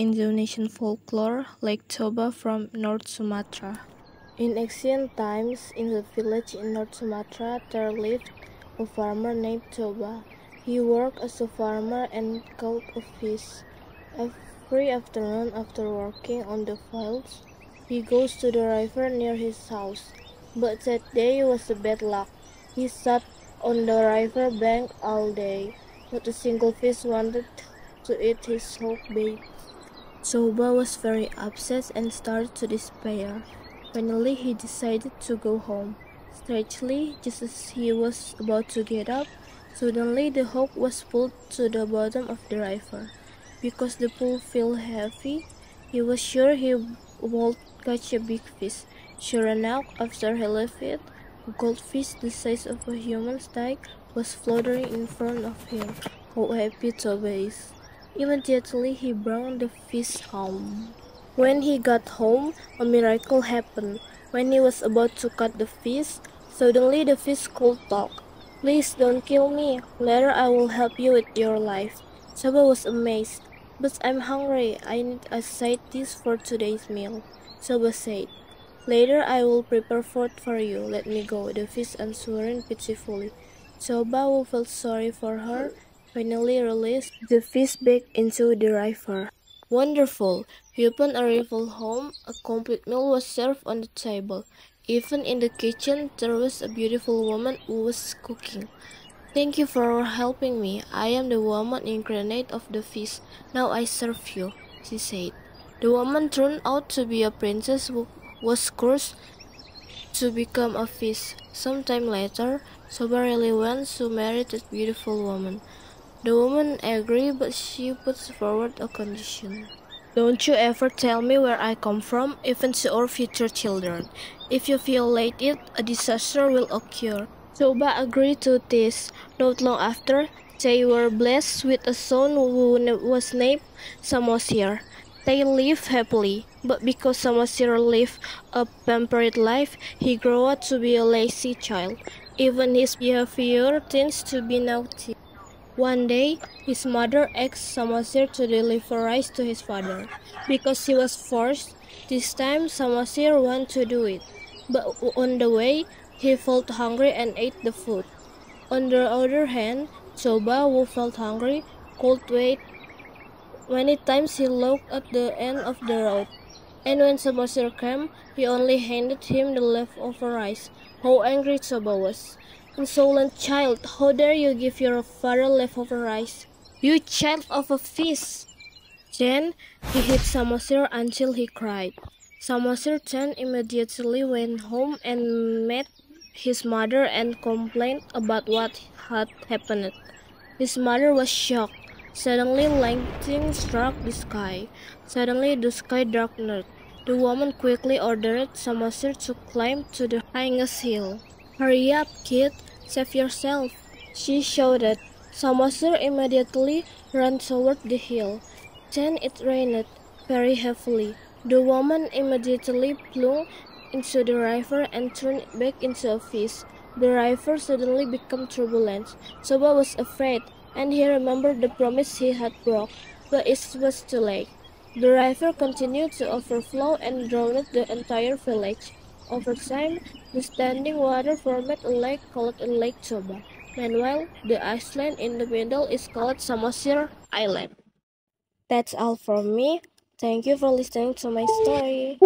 Indonesian folklore, Lake Toba from North Sumatra. In ancient times, in the village in North Sumatra, there lived a farmer named Toba. He worked as a farmer and caught a fish. Every afternoon after working on the fields, he goes to the river near his house. But that day was a bad luck. He sat on the river bank all day. Not a single fish wanted to eat his hook bait. Toba was very upset and started to despair. Finally, he decided to go home. Strangely, just as he was about to get up, suddenly the hook was pulled to the bottom of the river. Because the pull felt heavy, he was sure he would catch a big fish. Sure enough, after he left it, a goldfish the size of a human's thigh was floating in front of him. How happy Toba is! Immediately he brought the fish home. When he got home, a miracle happened. When he was about to cut the fish, suddenly the fish could talk. "Please don't kill me. Later I will help you with your life." Toba was amazed. "But I'm hungry. I need a side dish for today's meal." Toba said. "Later I will prepare food for you. Let me go," the fish answered pitifully. Toba, who felt sorry for her, finally released the fish back into the river. Wonderful! Upon arrival home, a complete meal was served on the table. Even in the kitchen, there was a beautiful woman who was cooking. "Thank you for helping me. I am the woman incarnate of the fish. Now I serve you," she said. The woman turned out to be a princess who was cursed to become a fish. Sometime later, Toba really wants to marry that beautiful woman. The woman agreed, but she puts forward a condition. "Don't you ever tell me where I come from, even to our future children. If you violate it, a disaster will occur." Toba agreed to this. Not long after, they were blessed with a son who was named Samosir. They lived happily, but because Samosir lived a pampered life, he grew up to be a lazy child. Even his behavior tends to be naughty. One day, his mother asked Samosir to deliver rice to his father. Because he was forced, this time Samosir wanted to do it. But on the way, he felt hungry and ate the food. On the other hand, Toba, who felt hungry, could wait. Many times he looked at the end of the road. And when Samosir came, he only handed him the leftover rice. How angry Toba was! "Insolent child, how dare you give your father leftover rice? You child of a fish!" Then he hit Samosir until he cried. Samosir then immediately went home and met his mother and complained about what had happened. His mother was shocked. Suddenly lightning struck the sky. Suddenly the sky darkened. The woman quickly ordered Samosir to climb to the highest hill. "Hurry up, kid! Save yourself!" she shouted. Samosir immediately ran toward the hill. Then it rained very heavily. The woman immediately plunged into the river and turned back into a fish. The river suddenly became turbulent. Toba was afraid, and he remembered the promise he had broke, but it was too late. The river continued to overflow and drowned the entire village. Over time, the standing water formed a lake called Lake Toba. Meanwhile, the island in the middle is called Samosir Island. That's all from me. Thank you for listening to my story.